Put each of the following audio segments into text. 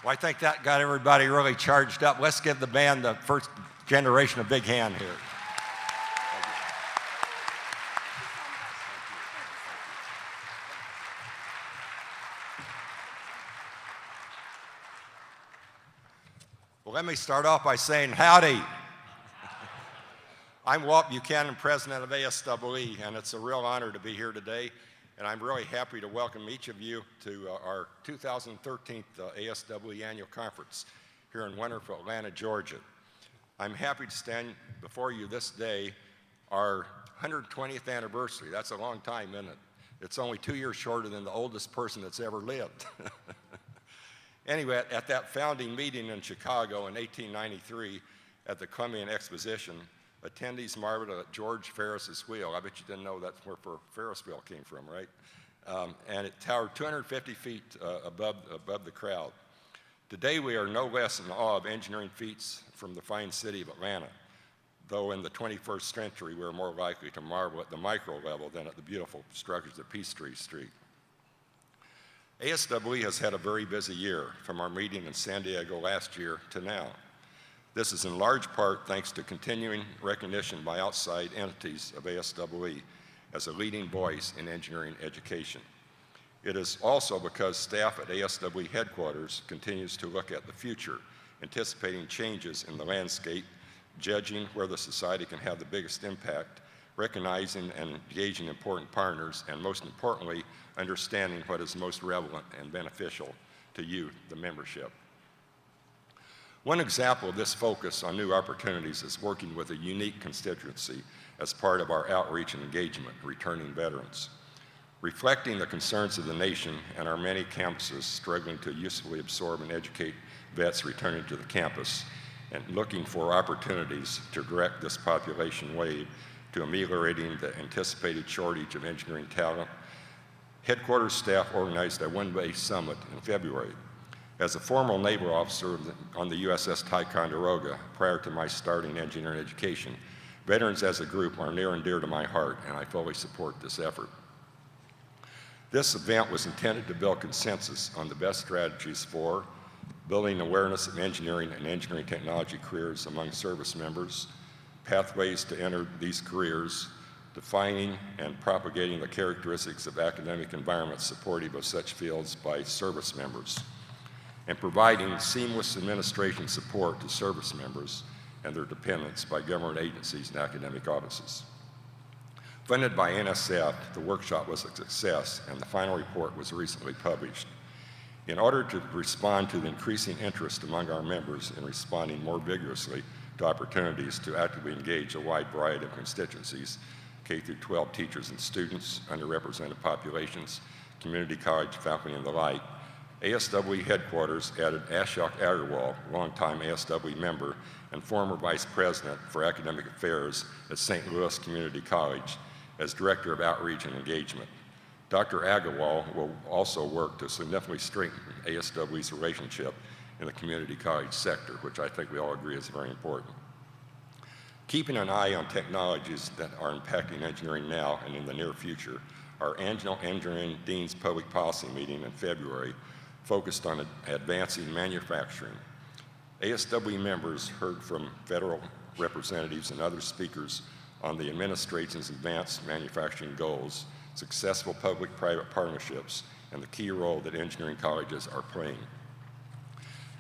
Well, I think that got everybody really charged up. Let's give the band, the first generation, a big hand here. Well, let me start off by saying howdy. I'm Walt Buchanan, president of ASEE, and it's a real honor to be here today. And I'm really happy to welcome each of you to our 2013 ASEE Annual Conference here in wonderful Atlanta, Georgia. I'm happy to stand before you this day, our 120th anniversary. That's a long time, isn't it? It's only 2 years shorter than the oldest person that's ever lived. Anyway, at that founding meeting in Chicago in 1893 at the Columbian Exposition, attendees marveled at George Ferris's wheel. I bet you didn't know that's where Ferris wheel came from, right? And it towered 250 feet above the crowd. Today, we are no less in awe of engineering feats from the fine city of Atlanta, though in the 21st century, we're more likely to marvel at the micro level than at the beautiful structures of Peachtree Street. ASEE has had a very busy year, from our meeting in San Diego last year to now. This is in large part thanks to continuing recognition by outside entities of ASEE as a leading voice in engineering education. It is also because staff at ASEE headquarters continues to look at the future, anticipating changes in the landscape, judging where the society can have the biggest impact, recognizing and engaging important partners, and most importantly, understanding what is most relevant and beneficial to you, the membership. One example of this focus on new opportunities is working with a unique constituency as part of our outreach and engagement, returning veterans. Reflecting the concerns of the nation and our many campuses struggling to usefully absorb and educate vets returning to the campus, and looking for opportunities to direct this population wave to ameliorating the anticipated shortage of engineering talent, headquarters staff organized a one-day summit in February. As a former naval officer on the USS Ticonderoga prior to my starting engineering education, veterans as a group are near and dear to my heart, and I fully support this effort. This event was intended to build consensus on the best strategies for building awareness of engineering and engineering technology careers among service members, pathways to enter these careers, defining and propagating the characteristics of academic environments supportive of such fields by service members, and providing seamless administration support to service members and their dependents by government agencies and academic offices. Funded by NSF, the workshop was a success, and the final report was recently published. In order to respond to the increasing interest among our members in responding more vigorously to opportunities to actively engage a wide variety of constituencies, K-12 teachers and students, underrepresented populations, community college faculty, and the like, ASEE headquarters added Ashok Agarwal, longtime ASEE member and former vice president for academic affairs at St. Louis Community College, as director of outreach and engagement. Dr. Agarwal will also work to significantly strengthen ASEE's relationship in the community college sector, which I think we all agree is very important. Keeping an eye on technologies that are impacting engineering now and in the near future, our annual Engineering Dean's Public Policy meeting in February focused on advancing manufacturing. ASEE members heard from federal representatives and other speakers on the administration's advanced manufacturing goals, successful public-private partnerships, and the key role that engineering colleges are playing.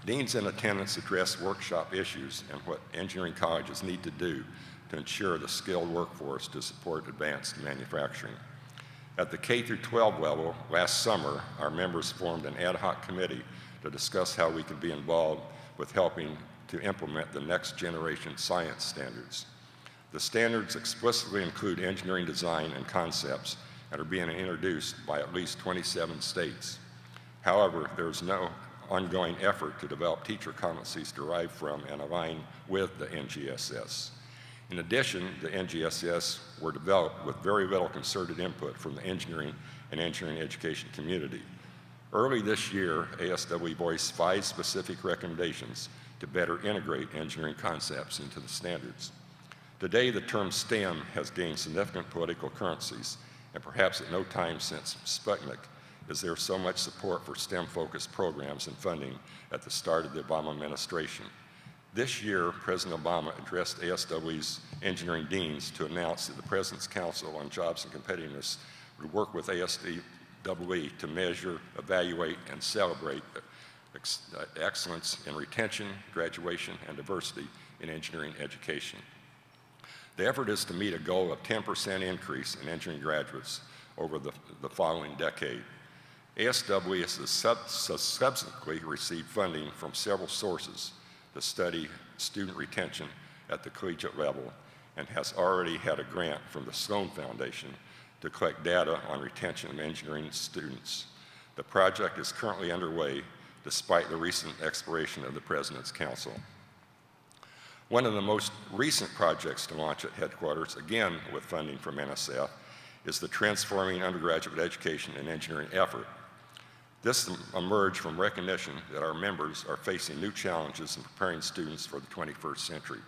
Deans in attendance addressed workshop issues and what engineering colleges need to do to ensure the skilled workforce to support advanced manufacturing. At the K-12 level, last summer, our members formed an ad hoc committee to discuss how we could be involved with helping to implement the next generation science standards. The standards explicitly include engineering design and concepts and are being introduced by at least 27 states. However, there is no ongoing effort to develop teacher competencies derived from and align with the NGSS. In addition, the NGSS were developed with very little concerted input from the engineering and engineering education community. Early this year, ASEE voiced 5 specific recommendations to better integrate engineering concepts into the standards. Today, the term STEM has gained significant political currencies, and perhaps at no time since Sputnik, is there so much support for STEM-focused programs and funding at the start of the Obama administration. This year, President Obama addressed ASWE's engineering deans to announce that the President's Council on Jobs and Competitiveness would work with ASWE to measure, evaluate, and celebrate excellence in retention, graduation, and diversity in engineering education. The effort is to meet a goal of 10% increase in engineering graduates over the following decade. ASWE has subsequently received funding from several sources to study student retention at the collegiate level and has already had a grant from the Sloan Foundation to collect data on retention of engineering students. The project is currently underway despite the recent expiration of the President's Council. One of the most recent projects to launch at headquarters, again with funding from NSF, is the Transforming Undergraduate Education in Engineering effort. This emerged from recognition that our members are facing new challenges in preparing students for the 21st century.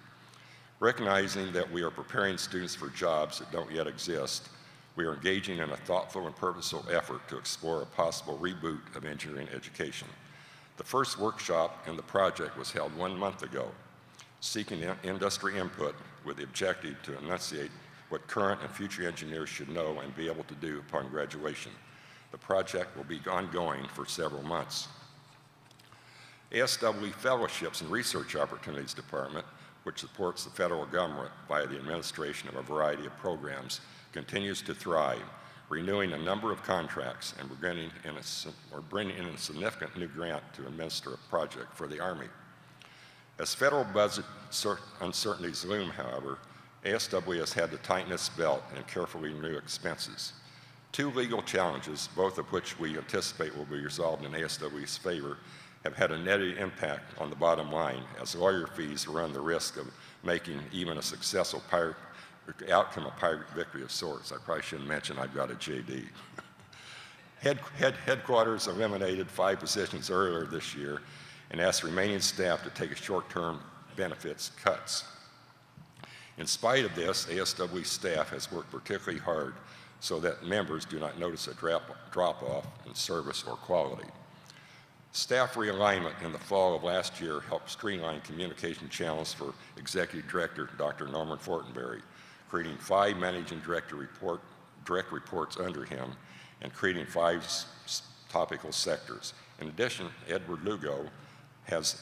Recognizing that we are preparing students for jobs that don't yet exist, we are engaging in a thoughtful and purposeful effort to explore a possible reboot of engineering education. The first workshop in the project was held 1 month ago, seeking industry input with the objective to enunciate what current and future engineers should know and be able to do upon graduation. The project will be ongoing for several months. ASWE Fellowships and Research Opportunities Department, which supports the federal government via the administration of a variety of programs, continues to thrive, renewing a number of contracts and bringing in a significant new grant to administer a project for the Army. As federal budget uncertainties loom, however, ASWE has had to tighten its belt and carefully renew expenses. 2 legal challenges, both of which we anticipate will be resolved in ASWE's favor, have had a negative impact on the bottom line, as lawyer fees run the risk of making even a successful outcome a pirate victory of sorts. I probably shouldn't mention I've got a JD. Headquarters eliminated 5 positions earlier this year and asked remaining staff to take a short-term benefits cuts. In spite of this, ASWE staff has worked particularly hard so that members do not notice a drop-off in service or quality. Staff realignment in the fall of last year helped streamline communication channels for Executive Director Dr. Norman Fortenberry, creating 5 managing director direct reports under him and creating 5 topical sectors. In addition, Edward Lugo has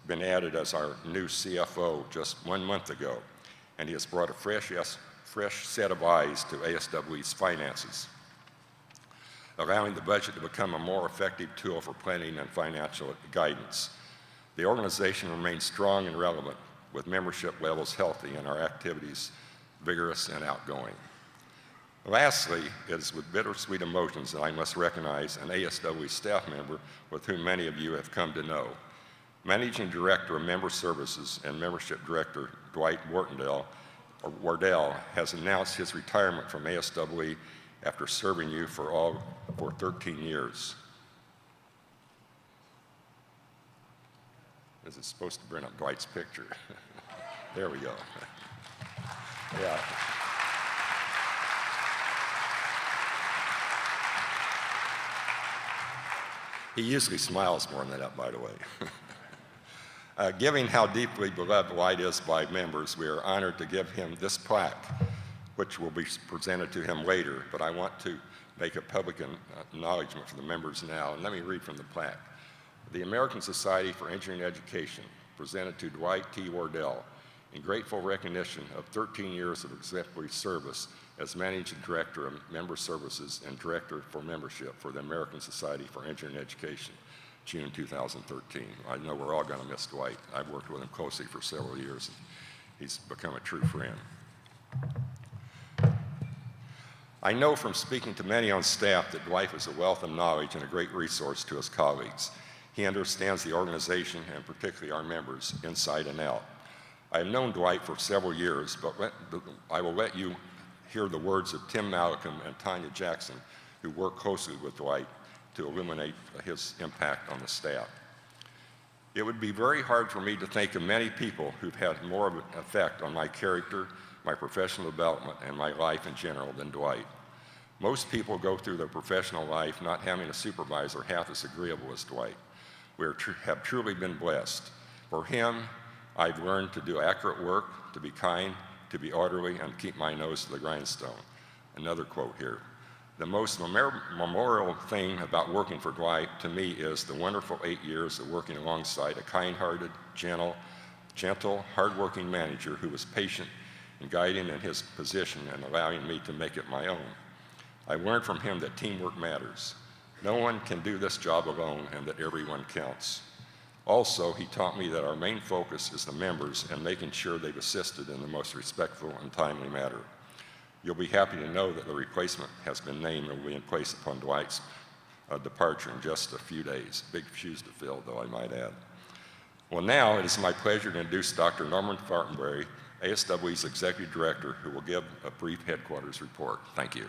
been added as our new CFO just 1 month ago, and he has brought a fresh set of eyes to ASWE's finances, allowing the budget to become a more effective tool for planning and financial guidance. The organization remains strong and relevant, with membership levels healthy and our activities vigorous and outgoing. Lastly, it is with bittersweet emotions that I must recognize an ASWE staff member with whom many of you have come to know. Managing Director of Member Services and Membership Director Dwight Wardell has announced his retirement from ASWE after serving you for 13 years. This is supposed to bring up Dwight's picture. There we go. Yeah. He usually smiles more than that, by the way. Given how deeply beloved Dwight is by members, we are honored to give him this plaque, which will be presented to him later, but I want to make a public acknowledgement for the members now, and let me read from the plaque. The American Society for Engineering Education, presented to Dwight T. Wardell, in grateful recognition of 13 years of exemplary service as Managing Director of Member Services and Director for Membership for the American Society for Engineering Education, June 2013. I know we're all going to miss Dwight. I've worked with him closely for several years, and he's become a true friend. I know from speaking to many on staff that Dwight is a wealth of knowledge and a great resource to his colleagues. He understands the organization, and particularly our members, inside and out. I have known Dwight for several years, but I will let you hear the words of Tim Malcolm and Tanya Jackson, who work closely with Dwight to illuminate his impact on the staff. It would be very hard for me to think of many people who've had more of an effect on my character, my professional development, and my life in general than Dwight. Most people go through their professional life not having a supervisor half as agreeable as Dwight. We have truly been blessed. For him, I've learned to do accurate work, to be kind, to be orderly, and keep my nose to the grindstone. Another quote here. The most memorable thing about working for Dwight to me is the wonderful 8 years of working alongside a kind-hearted, gentle, hard-working manager who was patient in guiding in his position and allowing me to make it my own. I learned from him that teamwork matters. No one can do this job alone and that everyone counts. Also, he taught me that our main focus is the members and making sure they've assisted in the most respectful and timely manner. You'll be happy to know that the replacement has been named and will be in place upon Dwight's departure in just a few days. Big shoes to fill, though, I might add. Well, now it is my pleasure to introduce Dr. Norman Fartenberry, ASWE's Executive Director, who will give a brief headquarters report. Thank you.